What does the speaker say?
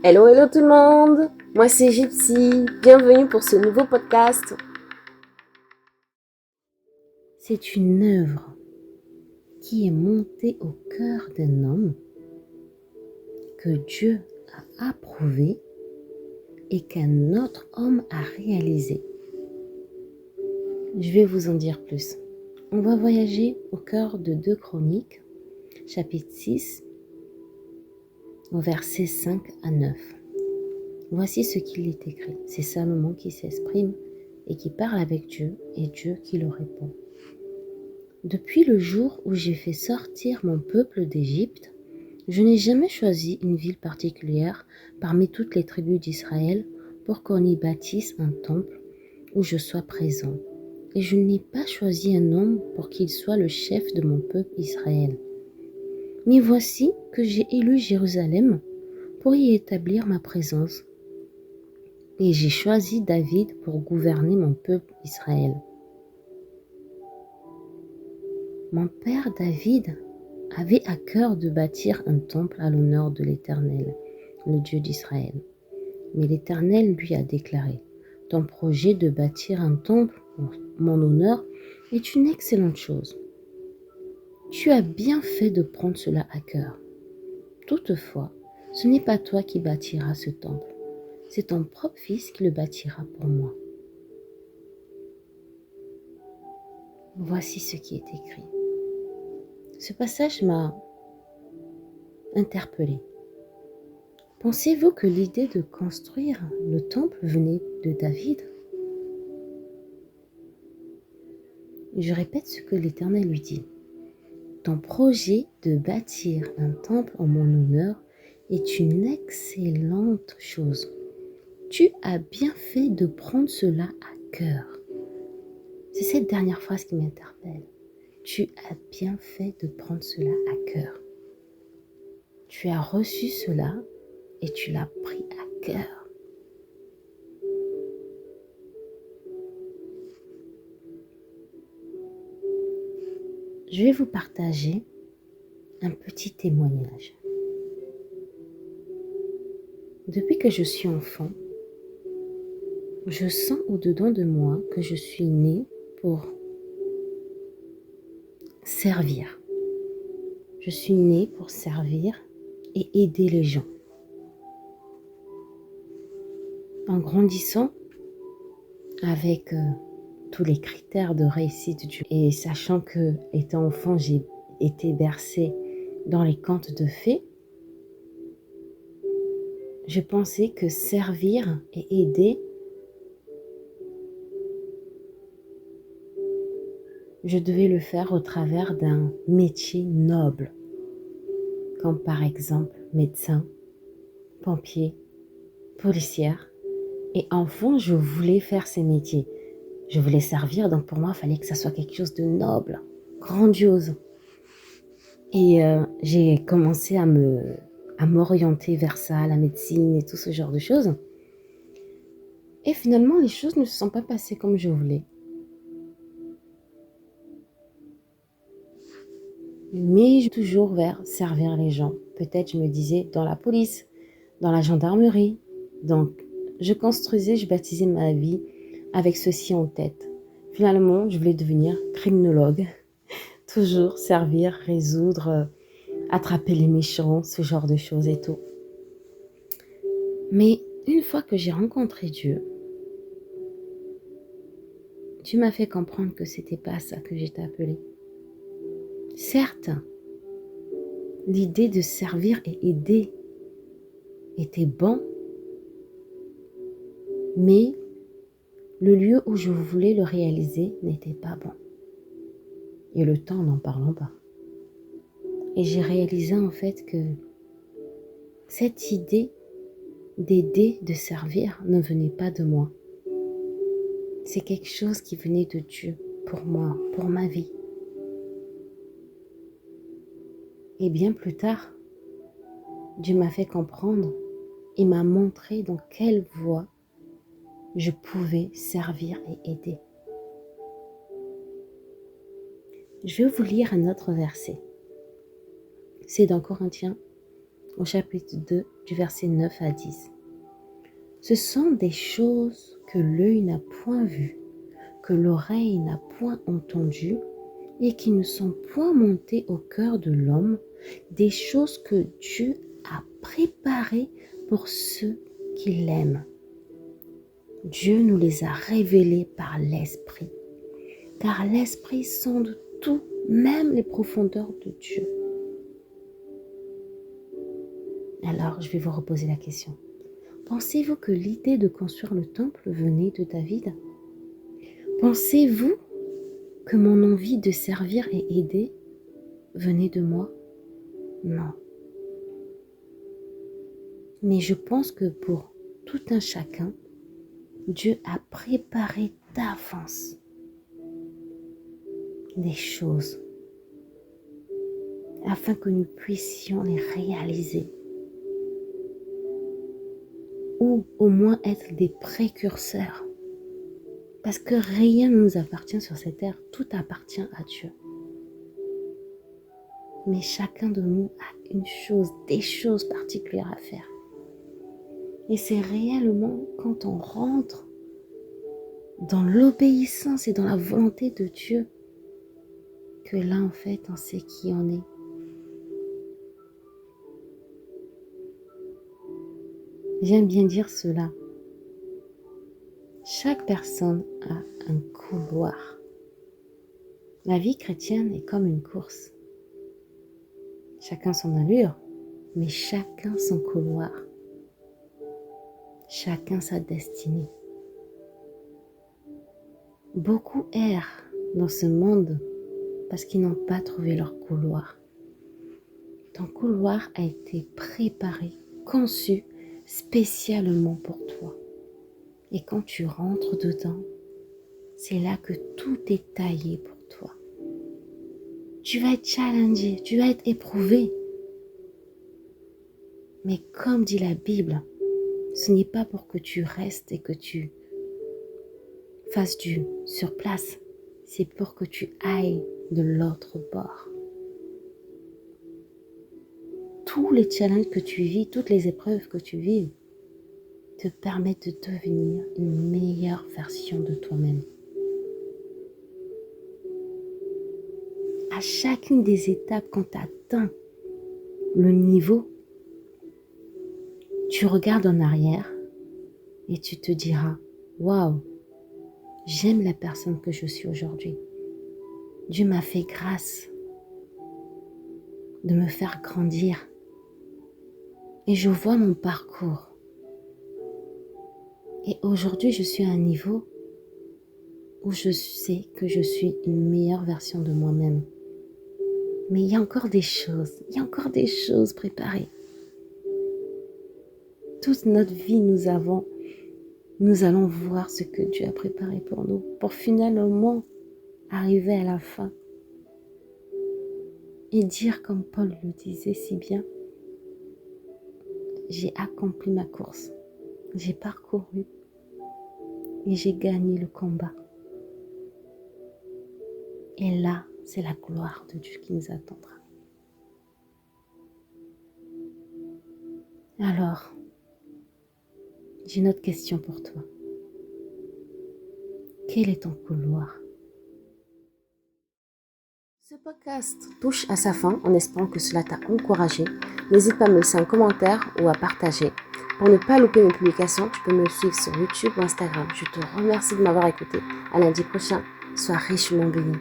Hello, hello tout le monde. Moi c'est Gypsy. Bienvenue pour ce nouveau podcast. C'est une œuvre qui est montée au cœur d'un homme que Dieu a approuvé et qu'un autre homme a réalisé. Je vais vous en dire plus. On va voyager au cœur de 2 Chroniques, chapitre 6, au verset 5 à 9. Voici ce qu'il est écrit. C'est Salomon qui s'exprime et qui parle avec Dieu et Dieu qui le répond. Depuis le jour où j'ai fait sortir mon peuple d'Égypte, je n'ai jamais choisi une ville particulière parmi toutes les tribus d'Israël pour qu'on y bâtisse un temple où je sois présent. Et je n'ai pas choisi un homme pour qu'il soit le chef de mon peuple Israël. Mais voici que j'ai élu Jérusalem pour y établir ma présence. Et j'ai choisi David pour gouverner mon peuple Israël. Mon père David avait à cœur de bâtir un temple à l'honneur de l'Éternel, le Dieu d'Israël. Mais l'Éternel lui a déclaré, « Ton projet de bâtir un temple en mon honneur est une excellente chose. Tu as bien fait de prendre cela à cœur. Toutefois, ce n'est pas toi qui bâtiras ce temple, c'est ton propre fils qui le bâtira pour moi. » Voici ce qui est écrit. Ce passage m'a interpellée. Pensez-vous que l'idée de construire le temple venait de David? Je répète ce que l'Éternel lui dit. Ton projet de bâtir un temple en mon honneur est une excellente chose. Tu as bien fait de prendre cela à cœur. C'est cette dernière phrase qui m'interpelle. Tu as bien fait de prendre cela à cœur. Tu as reçu cela et tu l'as pris à cœur. Je vais vous partager un petit témoignage. Depuis que je suis enfant, je sens au-dedans de moi que je suis née pour servir. Je suis née pour servir et aider les gens. En grandissant avec tous les critères de réussite et sachant que, étant enfant, j'ai été bercée dans les contes de fées, je pensais que servir et aider, je devais le faire au travers d'un métier noble, comme par exemple médecin, pompier, policière. Et enfant, je voulais faire ces métiers. Je voulais servir, donc pour moi, il fallait que ça soit quelque chose de noble, grandiose. Et j'ai commencé à m'orienter vers ça, la médecine et tout ce genre de choses. Et finalement, les choses ne se sont pas passées comme je voulais. Mais j'ai toujours vers servir les gens. Peut-être, je me disais, dans la police, dans la gendarmerie. Donc, je construisais, je bâtissais ma vie avec ceci en tête. Finalement, je voulais devenir criminologue. Toujours servir, résoudre, attraper les méchants, ce genre de choses et tout. Mais une fois que j'ai rencontré Dieu, Dieu m'a fait comprendre que c'était pas ça que j'étais appelée. Certes, l'idée de servir et aider était bon, mais le lieu où je voulais le réaliser n'était pas bon. Et le temps, n'en parlons pas. Et j'ai réalisé en fait que cette idée d'aider, de servir ne venait pas de moi. C'est quelque chose qui venait de Dieu pour moi, pour ma vie. Et bien plus tard, Dieu m'a fait comprendre et m'a montré dans quelle voie je pouvais servir et aider. Je vais vous lire un autre verset. C'est dans Corinthiens, au chapitre 2, du verset 9 à 10. Ce sont des choses que l'œil n'a point vues, que l'oreille n'a point entendues, et qui ne sont point montées au cœur de l'homme, des choses que Dieu a préparées pour ceux qui l'aiment. Dieu nous les a révélées par l'Esprit, car l'Esprit sonde tout, même les profondeurs de Dieu. Alors, je vais vous reposer la question. Pensez-vous que l'idée de construire le temple venait de David? Pensez-vous que mon envie de servir et aider venait de moi? Non. Mais je pense que pour tout un chacun, Dieu a préparé d'avance des choses afin que nous puissions les réaliser ou au moins être des précurseurs. Parce que rien ne nous appartient sur cette terre, tout appartient à Dieu. Mais chacun de nous a une chose, des choses particulières à faire. Et c'est réellement quand on rentre dans l'obéissance et dans la volonté de Dieu que là, en fait, on sait qui on est. J'aime bien dire cela. Chaque personne a un couloir. La vie chrétienne est comme une course. Chacun son allure, mais chacun son couloir. Chacun sa destinée. Beaucoup errent dans ce monde parce qu'ils n'ont pas trouvé leur couloir. Ton couloir a été préparé, conçu spécialement pour toi. Et quand tu rentres dedans, c'est là que tout est taillé pour toi. Tu vas être challengé, tu vas être éprouvé. Mais comme dit la Bible, ce n'est pas pour que tu restes et que tu fasses du sur place. C'est pour que tu ailles de l'autre bord. Tous les challenges que tu vis, toutes les épreuves que tu vis, te permettent de devenir une meilleure version de toi-même. À chacune des étapes, quand tu atteins le niveau, tu regardes en arrière et tu te diras, waouh, j'aime la personne que je suis aujourd'hui. Dieu m'a fait grâce de me faire grandir. Et je vois mon parcours. Et aujourd'hui, je suis à un niveau où je sais que je suis une meilleure version de moi-même. Mais il y a encore des choses préparées. Toute notre vie, nous allons voir ce que Dieu a préparé pour nous, pour finalement arriver à la fin et dire comme Paul le disait si bien, j'ai accompli ma course, j'ai parcouru et j'ai gagné le combat. Et là, c'est la gloire de Dieu qui nous attendra. Alors, j'ai une autre question pour toi. Quel est ton couloir? Ce podcast touche à sa fin en espérant que cela t'a encouragé. N'hésite pas à me laisser un commentaire ou à partager. Pour ne pas louper mes publications, tu peux me suivre sur YouTube ou Instagram. Je te remercie de m'avoir écouté. À lundi prochain, sois richement béni.